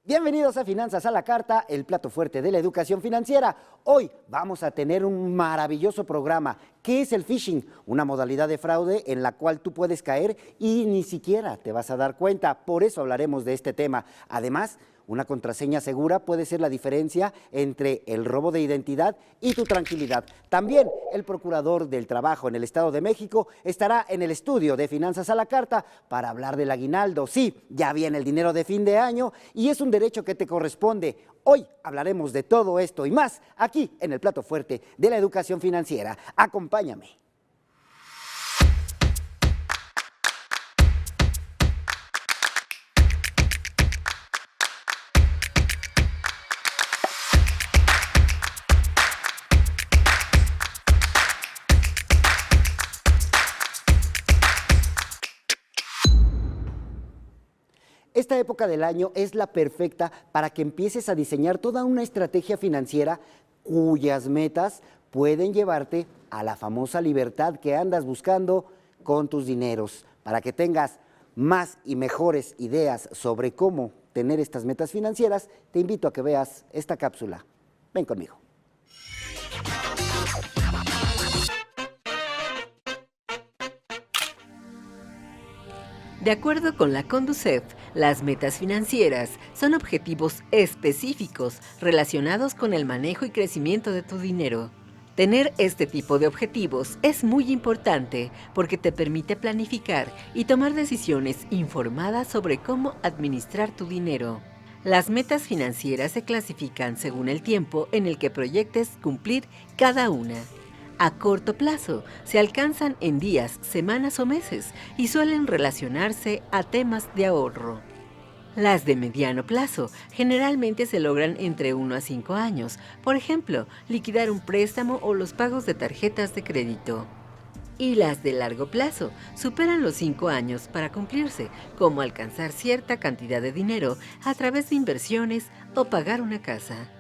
Bienvenidos a Finanzas a la Carta, el plato fuerte de la educación financiera. Hoy vamos a tener un maravilloso programa. ¿Qué es el phishing? Una modalidad de fraude en la cual tú puedes caer y ni siquiera te vas a dar cuenta. Por eso hablaremos de este tema. Además, una contraseña segura puede ser la diferencia entre el robo de identidad y tu tranquilidad. También el procurador del trabajo en el Estado de México estará en el estudio de Finanzas a la Carta para hablar del aguinaldo. Sí, ya viene el dinero de fin de año y es un derecho que te corresponde. Hoy hablaremos de todo esto y más aquí en el plato fuerte de la educación financiera. Acompáñame. Esta época del año es la perfecta para que empieces a diseñar toda una estrategia financiera cuyas metas pueden llevarte a la famosa libertad que andas buscando con tus dineros. Para que tengas más y mejores ideas sobre cómo tener estas metas financieras, te invito a que veas esta cápsula. Ven conmigo. De acuerdo con la Conducef, las metas financieras son objetivos específicos relacionados con el manejo y crecimiento de tu dinero. Tener este tipo de objetivos es muy importante porque te permite planificar y tomar decisiones informadas sobre cómo administrar tu dinero. Las metas financieras se clasifican según el tiempo en el que proyectes cumplir cada una. A corto plazo, se alcanzan en días, semanas o meses y suelen relacionarse a temas de ahorro. Las de mediano plazo generalmente se logran entre 1 a 5 años, por ejemplo, liquidar un préstamo o los pagos de tarjetas de crédito. Y las de largo plazo superan los 5 años para cumplirse, como alcanzar cierta cantidad de dinero a través de inversiones o pagar una casa.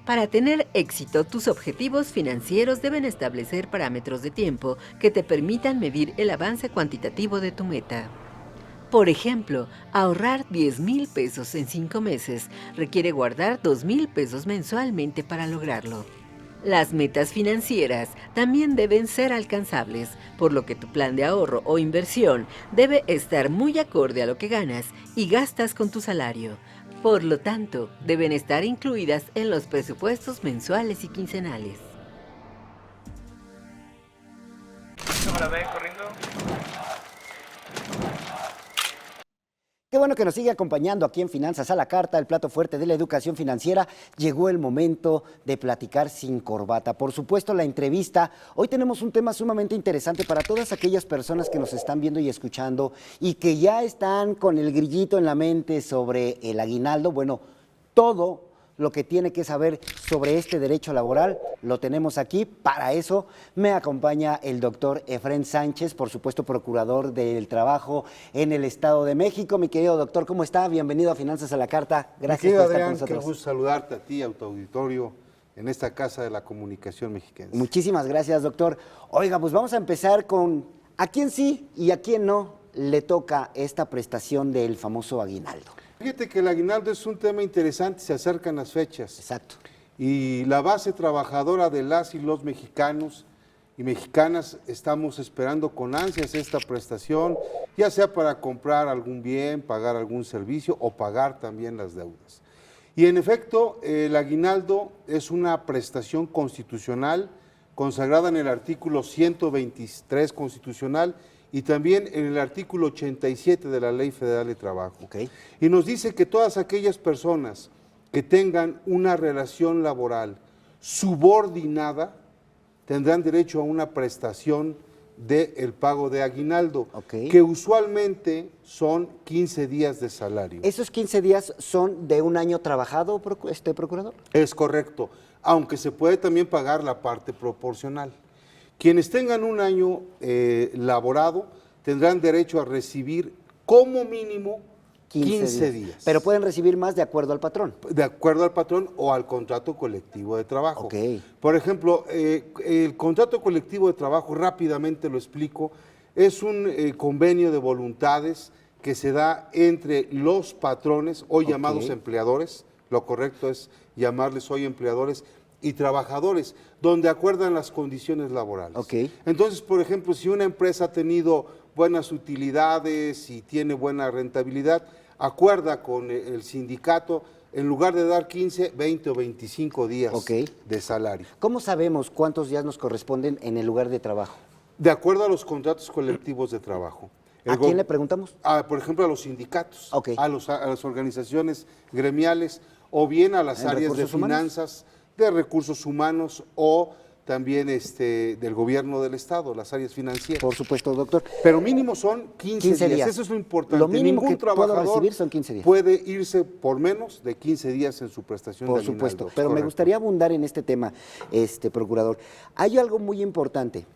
Para tener éxito, tus objetivos financieros deben establecer parámetros de tiempo que te permitan medir el avance cuantitativo de tu meta. Por ejemplo, ahorrar 10,000 pesos en 5 meses requiere guardar 2,000 pesos mensualmente para lograrlo. Las metas financieras también deben ser alcanzables, por lo que tu plan de ahorro o inversión debe estar muy acorde a lo que ganas y gastas con tu salario. Por lo tanto, deben estar incluidas en los presupuestos mensuales y quincenales. Cámara, ven corriendo. Qué bueno que nos sigue acompañando aquí en Finanzas a la Carta, el plato fuerte de la educación financiera. Llegó el momento de platicar sin corbata. Por supuesto, la entrevista. Hoy tenemos un tema sumamente interesante para todas aquellas personas que nos están viendo y escuchando y que ya están con el grillito en la mente sobre el aguinaldo. Bueno, todo lo que tiene que saber sobre este derecho laboral lo tenemos aquí. Para eso me acompaña el doctor Efrén Sánchez, por supuesto procurador del trabajo en el Estado de México. Mi querido doctor, ¿cómo está? Bienvenido a Finanzas a la Carta. Gracias por estar Adrián, con nosotros. qué gusto saludarte a ti, a tu auditorio, en esta Casa de la Comunicación Mexicana. Muchísimas gracias, doctor. Oiga, pues vamos a empezar con a quién sí y a quién no le toca esta prestación del famoso aguinaldo. Fíjate que el aguinaldo es un tema interesante, se acercan las fechas. Exacto. Y la base trabajadora de las y los mexicanos y mexicanas estamos esperando con ansias esta prestación, ya sea para comprar algún bien, pagar algún servicio o pagar también las deudas. Y en efecto, el aguinaldo es una prestación constitucional consagrada en el artículo 123 constitucional y también en el artículo 87 de la Ley Federal de Trabajo. Okay. Y nos dice que todas aquellas personas que tengan una relación laboral subordinada tendrán derecho a una prestación del pago de aguinaldo, Okay. que usualmente son 15 días de salario. ¿Esos 15 días son de un año trabajado, procurador? Es correcto, aunque se puede también pagar la parte proporcional. Quienes tengan un año laborado tendrán derecho a recibir como mínimo 15 días. Pero pueden recibir más de acuerdo al patrón. De acuerdo al patrón o al contrato colectivo de trabajo. Okay. Por ejemplo, el contrato colectivo de trabajo, rápidamente lo explico, es un convenio de voluntades que se da entre los patrones, hoy Ok. llamados empleadores, lo correcto es llamarles hoy empleadores, y trabajadores, donde acuerdan las condiciones laborales. Ok. Entonces, por ejemplo, si una empresa ha tenido buenas utilidades y tiene buena rentabilidad, acuerda con el sindicato, en lugar de dar 15, 20 o 25 días Ok. de salario. ¿Cómo sabemos cuántos días nos corresponden en el lugar de trabajo? De acuerdo a los contratos colectivos de trabajo. ¿A El quién go- le preguntamos? Por ejemplo, a los sindicatos, Ok. a las organizaciones gremiales o bien a las ¿En áreas de recursos humanos? finanzas, de recursos humanos o también del gobierno del Estado, las áreas financieras. Por supuesto, doctor. Pero mínimo son 15 días. Eso es lo importante. Lo mínimo Ningún que puedo trabajador recibir son 15 días. puede irse por menos de 15 días en su prestación Por de aguinaldo. supuesto, pero me Correcto. gustaría abundar en este tema, procurador. Hay algo muy importante.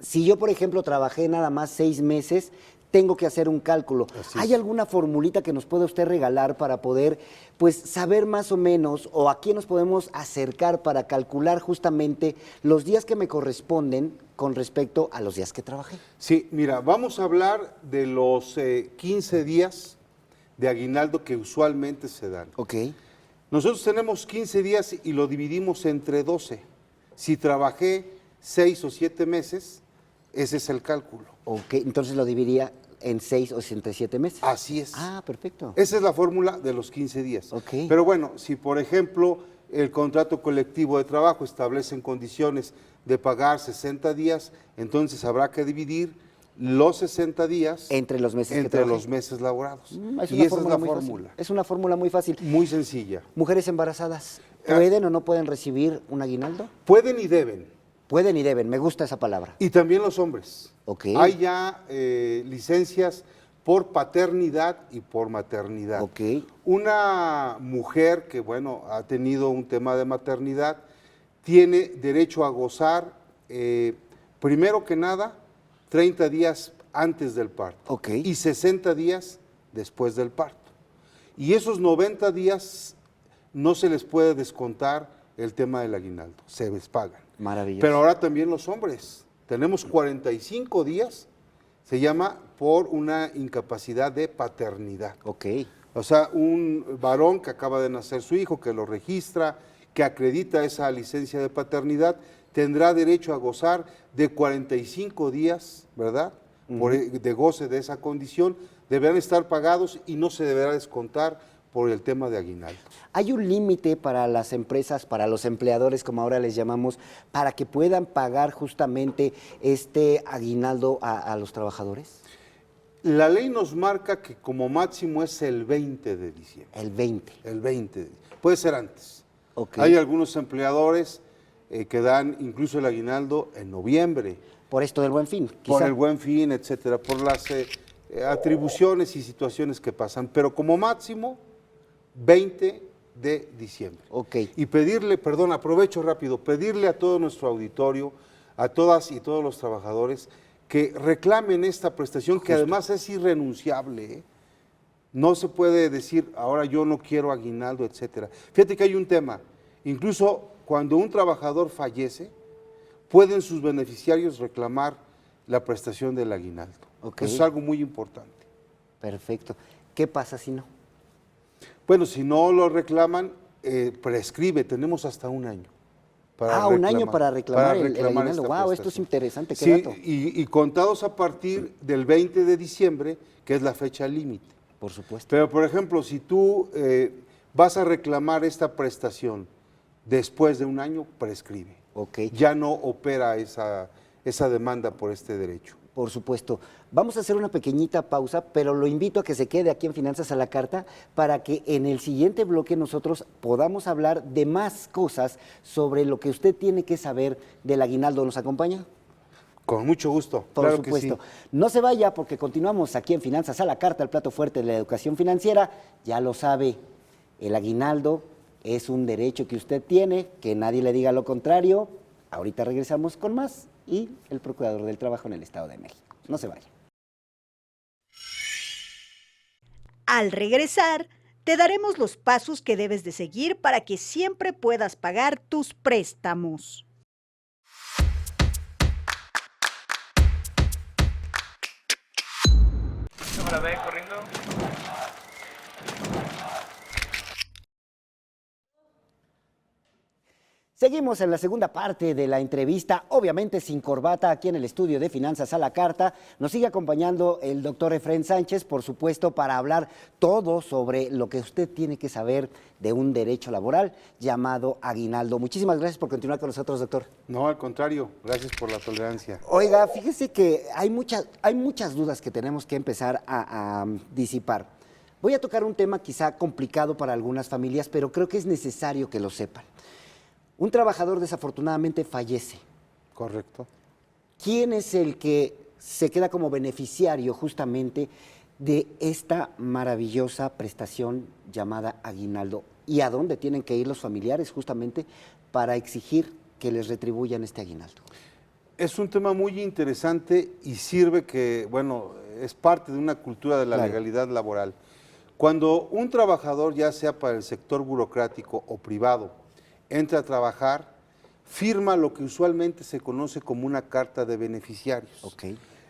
Si yo, por ejemplo, trabajé nada más 6 meses, tengo que hacer un cálculo. Así ¿Hay es. alguna formulita que nos pueda usted regalar para poder, pues, saber más o menos o a quién nos podemos acercar para calcular justamente los días que me corresponden con respecto a los días que trabajé? Sí, mira, vamos a hablar de los 15 días de aguinaldo que usualmente se dan. Ok, Nosotros tenemos 15 días y lo dividimos entre 12. Si trabajé 6 o 7 meses, ese es el cálculo. ok, entonces lo dividiría en 6 o entre 7 meses. Así es. Ah, perfecto. Esa es la fórmula de los 15 días. Ok. Pero bueno, si por ejemplo el contrato colectivo de trabajo establece en condiciones de pagar 60 días, entonces habrá que dividir los 60 días Entre los meses que entre trabajé. los meses laborados. Es Y una esa es fórmula la muy fácil. fórmula. Es una fórmula muy fácil. Muy sencilla. ¿Mujeres embarazadas Ah. pueden o no pueden recibir un aguinaldo? Pueden y deben. Pueden y deben, me gusta esa palabra. Y también los hombres. Ok. Hay ya licencias por paternidad y por maternidad. Ok. Una mujer que, bueno, ha tenido un tema de maternidad, tiene derecho a gozar, primero que nada, 30 días antes del parto. Ok. Y 60 días después del parto. Y esos 90 días no se les puede descontar el tema del aguinaldo, se les pagan. Maravilloso. Pero ahora también los hombres. Tenemos 45 días, se llama por una incapacidad de paternidad. Ok. O sea, un varón que acaba de nacer su hijo, que lo registra, que acredita esa licencia de paternidad, tendrá derecho a gozar de 45 días, ¿verdad? De goce de esa condición, deberán estar pagados y no se deberá descontar por el tema de aguinaldo. ¿Hay un límite para las empresas, para los empleadores, como ahora les llamamos, para que puedan pagar justamente este aguinaldo a los trabajadores? La ley nos marca que como máximo es el 20 de diciembre. El 20. El 20. Puede ser antes. Ok. Hay algunos empleadores que dan incluso el aguinaldo en noviembre, Por esto del Buen Fin, por quizá. el Buen Fin, etcétera, por las atribuciones y situaciones que pasan. Pero como máximo, 20 de diciembre. Ok. Y pedirle, perdón, aprovecho rápido, pedirle a todo nuestro auditorio, a todas y todos los trabajadores, que reclamen esta prestación, que además es irrenunciable, ¿eh? No se puede decir, ahora yo no quiero aguinaldo, etcétera. Fíjate que hay un tema, incluso cuando un trabajador fallece, pueden sus beneficiarios reclamar la prestación del aguinaldo. Ok. Eso es algo muy importante. Perfecto. ¿Qué pasa si no? Bueno, si no lo reclaman, prescribe, tenemos hasta un año. Un año para reclamar el aguinaldo. esta Wow, esto es prestación. interesante, qué Sí, dato. y contados a partir del 20 de diciembre, que es la fecha límite. Por supuesto. Pero, por ejemplo, si tú vas a reclamar esta prestación después de un año, prescribe. Ok. Ya no opera esa demanda por este derecho. Por supuesto. Vamos a hacer una pequeñita pausa, pero lo invito a que se quede aquí en Finanzas a la Carta para que en el siguiente bloque nosotros podamos hablar de más cosas sobre lo que usted tiene que saber del aguinaldo. ¿Nos acompaña? Con mucho gusto. Por claro supuesto. Que sí. No se vaya porque continuamos aquí en Finanzas a la Carta, el plato fuerte de la educación financiera. Ya lo sabe, el aguinaldo es un derecho que usted tiene, que nadie le diga lo contrario. Ahorita regresamos con más y el Procurador del Trabajo en el Estado de México. No se vaya. Al regresar, te daremos los pasos que debes de seguir para que siempre puedas pagar tus préstamos. Cámara, ven corriendo. Seguimos en la segunda parte de la entrevista, obviamente sin corbata, aquí en el estudio de Finanzas a la Carta. Nos sigue acompañando el doctor Efraín Sánchez, por supuesto, para hablar todo sobre lo que usted tiene que saber de un derecho laboral llamado aguinaldo. Muchísimas gracias por continuar con nosotros, doctor. No, al contrario, gracias por la tolerancia. Oiga, fíjese que hay muchas dudas que tenemos que empezar a disipar. Voy a tocar un tema quizá complicado para algunas familias, pero creo que es necesario que lo sepan. Un trabajador desafortunadamente fallece. Correcto. ¿Quién es el que se queda como beneficiario justamente de esta maravillosa prestación llamada aguinaldo? ¿Y a dónde tienen que ir los familiares justamente para exigir que les retribuyan este aguinaldo? Es un tema muy interesante y sirve que, bueno, es parte de una cultura de la Claro. legalidad laboral. Cuando un trabajador, ya sea para el sector burocrático o privado, entra a trabajar, firma lo que usualmente se conoce como una carta de beneficiarios. Ok,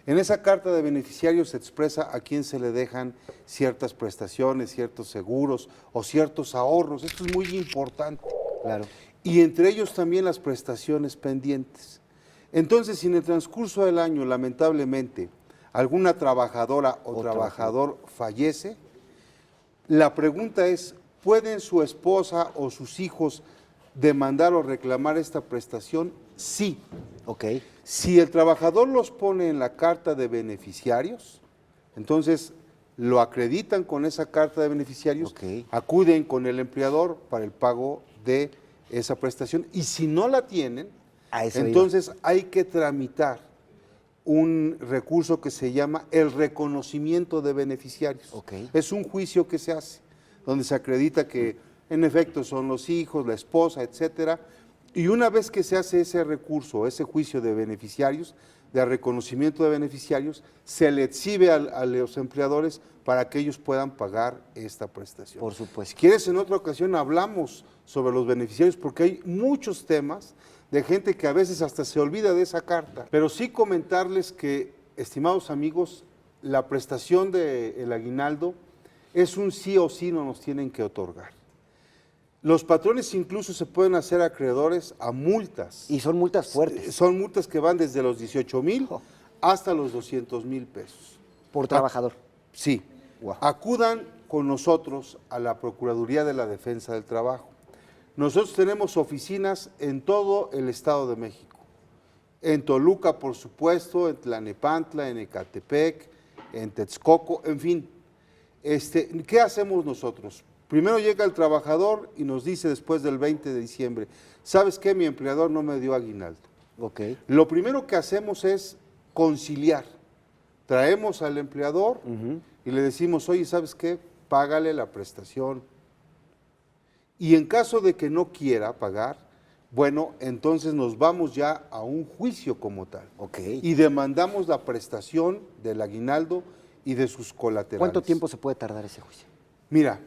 En esa carta de beneficiarios se expresa a quién se le dejan ciertas prestaciones, ciertos seguros o ciertos ahorros. Esto es muy importante. claro. Y entre ellos también las prestaciones pendientes. Entonces, si en el transcurso del año, lamentablemente, alguna trabajadora o trabajador fallece, la pregunta es, ¿pueden su esposa o sus hijos demandar o reclamar esta prestación? Sí. Ok, Si el trabajador los pone en la carta de beneficiarios, entonces lo acreditan con esa carta de beneficiarios, Ok. acuden con el empleador para el pago de esa prestación y si no la tienen, A eso iba. entonces hay que tramitar un recurso que se llama el reconocimiento de beneficiarios. Ok. Es un juicio que se hace, donde se acredita que en efecto son los hijos, la esposa, etcétera. Y una vez que se hace ese recurso, ese juicio de beneficiarios, de reconocimiento de beneficiarios, se le exhibe a los empleadores para que ellos puedan pagar esta prestación. Por supuesto. Si quieres, en otra ocasión hablamos sobre los beneficiarios, porque hay muchos temas de gente que a veces hasta se olvida de esa carta. Pero sí comentarles que, estimados amigos, la prestación del aguinaldo es un sí o sí, no nos tienen que otorgar. Los patrones incluso se pueden hacer acreedores a multas. Y son multas fuertes Son multas que van desde los 18,000 hasta los 200,000 pesos. por trabajador. Sí. Guau. Acudan con nosotros a la Procuraduría de la Defensa del Trabajo. Nosotros tenemos oficinas en todo el Estado de México. En Toluca, por supuesto, en Tlalnepantla, en Ecatepec, en Texcoco, en fin. ¿Qué hacemos nosotros? Primero llega el trabajador y nos dice después del 20 de diciembre, ¿sabes qué? Mi empleador no me dio aguinaldo. Ok, Lo primero que hacemos es conciliar. Traemos al empleador y le decimos, oye, ¿sabes qué? Págale la prestación. Y en caso de que no quiera pagar, bueno, entonces nos vamos ya a un juicio como tal. ok. Y demandamos la prestación del aguinaldo y de sus colaterales. ¿Cuánto tiempo se puede tardar ese juicio? Mira,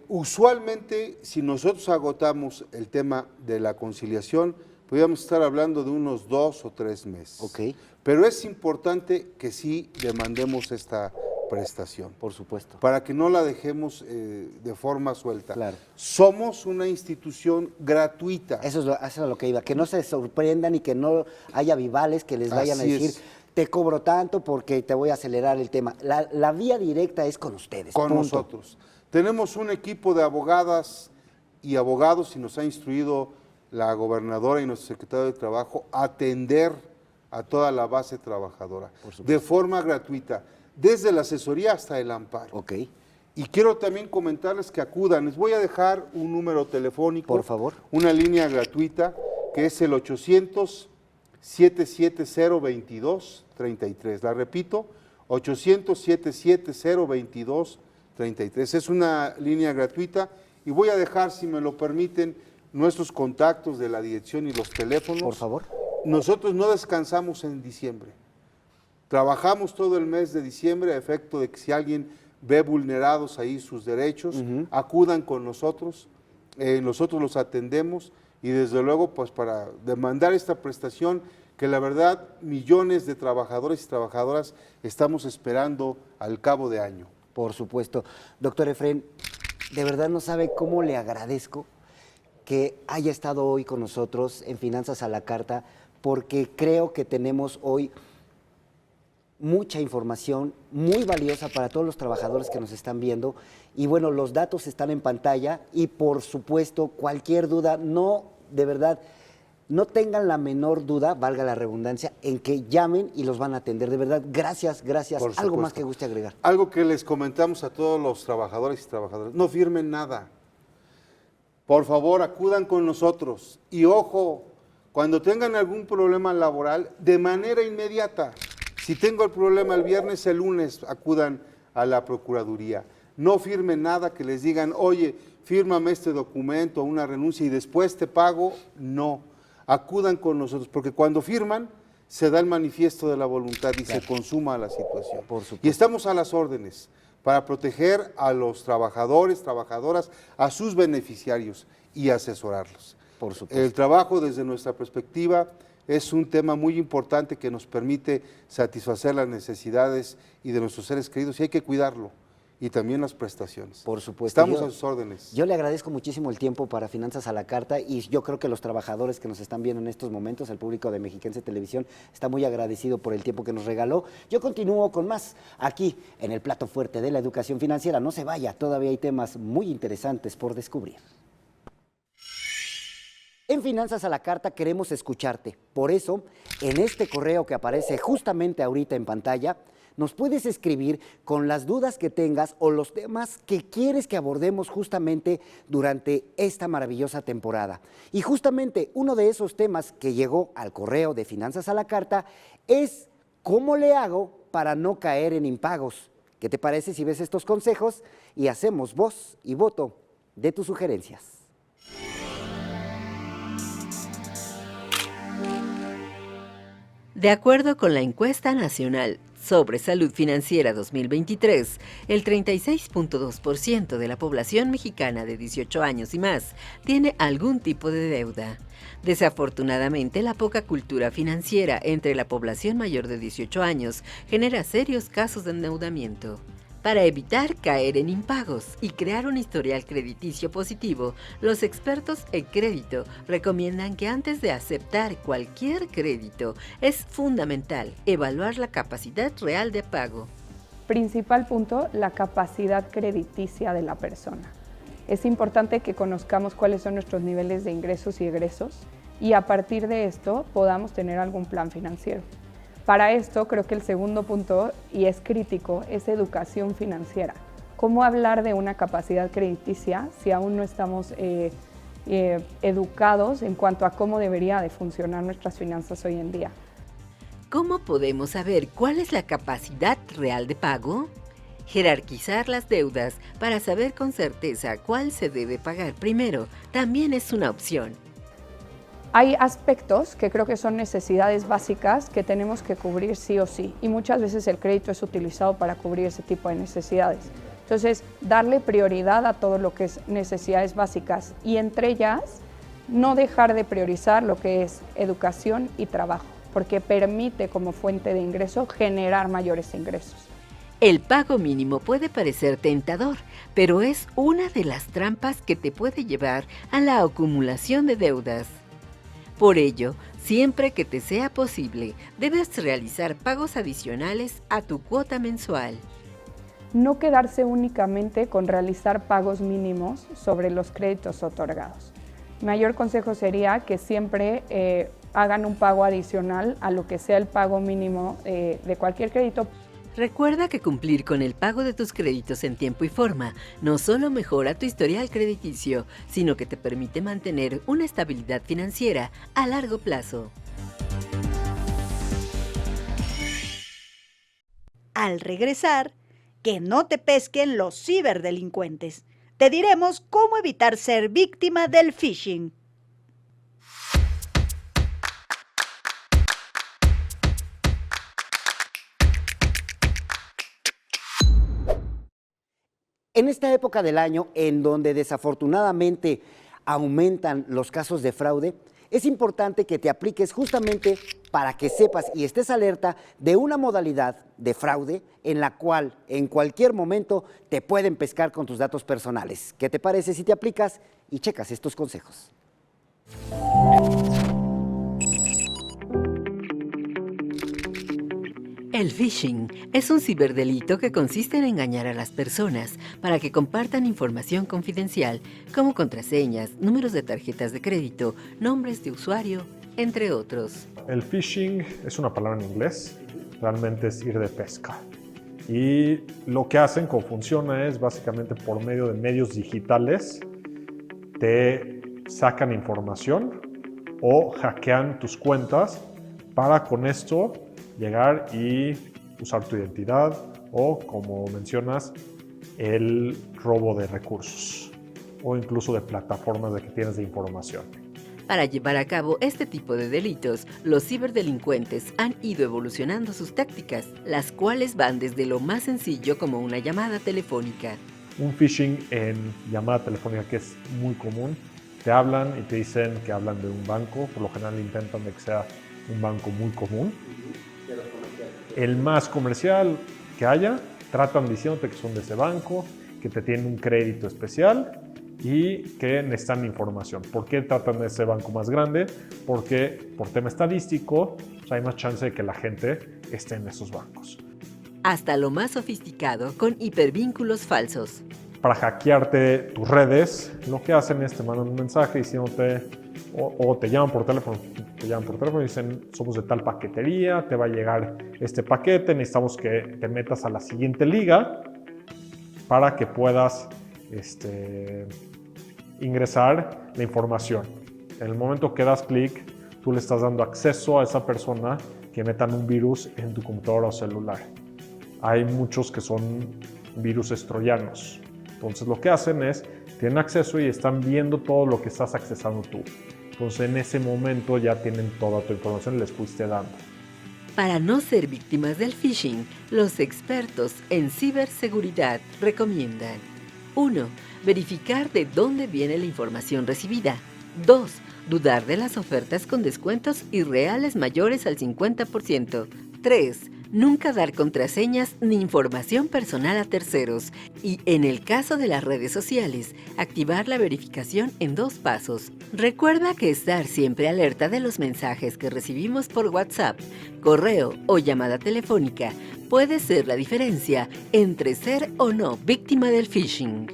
usualmente si nosotros agotamos el tema de la conciliación, podríamos estar hablando de unos 2 o 3 meses. Ok. Pero es importante que sí demandemos esta prestación, Por supuesto. para que no la dejemos de forma suelta. Claro. Somos una institución gratuita. Eso es lo que iba, que no se sorprendan y que no haya vivales que les vayan Así a decir, es. te cobro tanto porque te voy a acelerar el tema. La vía directa es con ustedes. Con punto. nosotros. Tenemos un equipo de abogadas y abogados y nos ha instruido la gobernadora y nuestro secretario de Trabajo a atender a toda la base trabajadora de forma gratuita, desde la asesoría hasta el amparo. Ok, Y quiero también comentarles que acudan. Les voy a dejar un número telefónico. Por favor. Una línea gratuita que es el 800-770-2233. La repito, 800-770-2233. Es una línea gratuita y voy a dejar, si me lo permiten, nuestros contactos de la dirección y los teléfonos. por favor. Nosotros no descansamos en diciembre. Trabajamos todo el mes de diciembre a efecto de que si alguien ve vulnerados ahí sus derechos, acudan con nosotros, nosotros los atendemos y desde luego pues para demandar esta prestación que la verdad millones de trabajadores y trabajadoras estamos esperando al cabo de año. Por supuesto. Doctor Efrén, de verdad no sabe cómo le agradezco que haya estado hoy con nosotros en Finanzas a la Carta, porque creo que tenemos hoy mucha información muy valiosa para todos los trabajadores que nos están viendo. Y bueno, los datos están en pantalla y por supuesto, cualquier duda, de verdad, no tengan la menor duda, valga la redundancia, en que llamen y los van a atender. De verdad, gracias. Por ¿Algo supuesto. más que guste agregar? Algo que les comentamos a todos los trabajadores y trabajadoras, no firmen nada. Por favor, acudan con nosotros. Y ojo, cuando tengan algún problema laboral, de manera inmediata. Si tengo el problema el viernes, el lunes acudan a la Procuraduría. No firmen nada que les digan, oye, fírmame este documento, una renuncia y después te pago. No, acudan con nosotros, porque cuando firman se da el manifiesto de la voluntad y se consuma la situación. Por supuesto. Y estamos a las órdenes para proteger a los trabajadores, trabajadoras, a sus beneficiarios y asesorarlos. Por supuesto. El trabajo desde nuestra perspectiva es un tema muy importante que nos permite satisfacer las necesidades y de nuestros seres queridos y hay que cuidarlo. Y también las prestaciones. Por supuesto. Estamos a sus órdenes. Yo le agradezco muchísimo el tiempo para Finanzas a la Carta y yo creo que los trabajadores que nos están viendo en estos momentos, el público de Mexiquense Televisión, está muy agradecido por el tiempo que nos regaló. Yo continúo con más aquí en el plato fuerte de la educación financiera. No se vaya, todavía hay temas muy interesantes por descubrir. En Finanzas a la Carta queremos escucharte. Por eso, en este correo que aparece justamente ahorita en pantalla, nos puedes escribir con las dudas que tengas o los temas que quieres que abordemos justamente durante esta maravillosa temporada. Y justamente uno de esos temas que llegó al correo de Finanzas a la Carta es ¿cómo le hago para no caer en impagos? ¿Qué te parece si ves estos consejos y hacemos voz y voto de tus sugerencias? De acuerdo con la encuesta nacional sobre salud financiera 2023, el 36.2% de la población mexicana de 18 años y más tiene algún tipo de deuda. Desafortunadamente, la poca cultura financiera entre la población mayor de 18 años genera serios casos de endeudamiento. Para evitar caer en impagos y crear un historial crediticio positivo, los expertos en crédito recomiendan que antes de aceptar cualquier crédito es fundamental evaluar la capacidad real de pago. Principal punto, la capacidad crediticia de la persona. Es importante que conozcamos cuáles son nuestros niveles de ingresos y egresos y a partir de esto podamos tener algún plan financiero. Para esto creo que el segundo punto, y es crítico, es educación financiera. ¿Cómo hablar de una capacidad crediticia si aún no estamos educados en cuanto a cómo debería de funcionar nuestras finanzas hoy en día? ¿Cómo podemos saber cuál es la capacidad real de pago? Jerarquizar las deudas para saber con certeza cuál se debe pagar primero también es una opción. Hay aspectos que creo que son necesidades básicas que tenemos que cubrir sí o sí y muchas veces el crédito es utilizado para cubrir ese tipo de necesidades. Entonces, darle prioridad a todo lo que es necesidades básicas y entre ellas no dejar de priorizar lo que es educación y trabajo, porque permite como fuente de ingreso generar mayores ingresos. El pago mínimo puede parecer tentador, pero es una de las trampas que te puede llevar a la acumulación de deudas. Por ello, siempre que te sea posible, debes realizar pagos adicionales a tu cuota mensual. No quedarse únicamente con realizar pagos mínimos sobre los créditos otorgados. Mi mayor consejo sería que siempre hagan un pago adicional a lo que sea el pago mínimo de cualquier crédito. Recuerda que cumplir con el pago de tus créditos en tiempo y forma no solo mejora tu historial crediticio, sino que te permite mantener una estabilidad financiera a largo plazo. Al regresar, que no te pesquen los ciberdelincuentes. Te diremos cómo evitar ser víctima del phishing. En esta época del año, en donde desafortunadamente aumentan los casos de fraude, Es importante que te apliques justamente para que sepas y estés alerta de una modalidad de fraude en la cual en cualquier momento te pueden pescar con tus datos personales. ¿Qué te parece si te aplicas y checas estos consejos? El phishing es un ciberdelito que consiste en engañar a las personas para que compartan información confidencial como contraseñas, números de tarjetas de crédito, nombres de usuario, entre otros. El phishing es una palabra en inglés, realmente es ir de pesca. Y lo que hacen, cómo funciona, es básicamente por medio de medios digitales te sacan información o hackean tus cuentas para con esto llegar y usar tu identidad o, como mencionas, el robo de recursos o incluso de plataformas de que tienes de información. Para llevar a cabo este tipo de delitos, los ciberdelincuentes han ido evolucionando sus tácticas, las cuales van desde lo más sencillo como una llamada telefónica. Un phishing en llamada telefónica que es muy común, te hablan y te dicen que hablan de un banco, por lo general intentan de que sea un banco muy común. El más comercial que haya, tratan diciéndote que son de ese banco, que te tienen un crédito especial y que necesitan información. ¿Por qué tratan de ese banco más grande? Porque por tema estadístico hay más chance de que la gente esté en esos bancos. Hasta lo más sofisticado con hipervínculos falsos. Para hackearte tus redes, lo que hacen es te mandan un mensaje diciéndote o te llaman por teléfono. Y dicen, somos de tal paquetería, te va a llegar este paquete, necesitamos que te metas a la siguiente liga para que puedas ingresar la información. En el momento que das clic, tú le estás dando acceso a esa persona que metan un virus en tu computadora o celular. Hay muchos que son virus troyanos. Entonces lo que hacen es, tienen acceso y están viendo todo lo que estás accesando tú. Entonces en ese momento ya tienen toda tu información y les fuiste dando. Para no ser víctimas del phishing, los expertos en ciberseguridad recomiendan: 1. Verificar de dónde viene la información recibida. 2. Dudar de las ofertas con descuentos irreales mayores al 50%. 3. Nunca dar contraseñas ni información personal a terceros. Y en el caso de las redes sociales, activar la verificación en 2 pasos. Recuerda que estar siempre alerta de los mensajes que recibimos por WhatsApp, correo o llamada telefónica puede ser la diferencia entre ser o no víctima del phishing.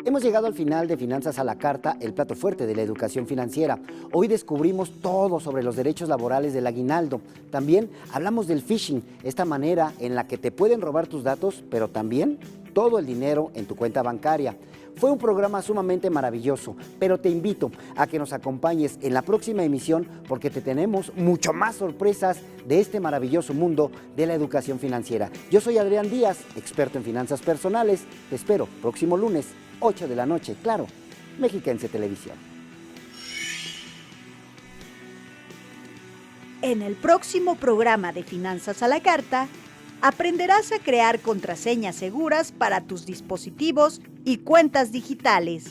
Hemos llegado al final de Finanzas a la Carta, el plato fuerte de la educación financiera. Hoy descubrimos todo sobre los derechos laborales del aguinaldo. También hablamos del phishing, esta manera en la que te pueden robar tus datos, pero también todo el dinero en tu cuenta bancaria. Fue un programa sumamente maravilloso, pero te invito a que nos acompañes en la próxima emisión porque te tenemos mucho más sorpresas de este maravilloso mundo de la educación financiera. Yo soy Adrián Díaz, experto en finanzas personales. Te espero próximo lunes, 8 de la noche, claro, Mexiquense Televisión. En el próximo programa de Finanzas a la Carta, aprenderás a crear contraseñas seguras para tus dispositivos y cuentas digitales.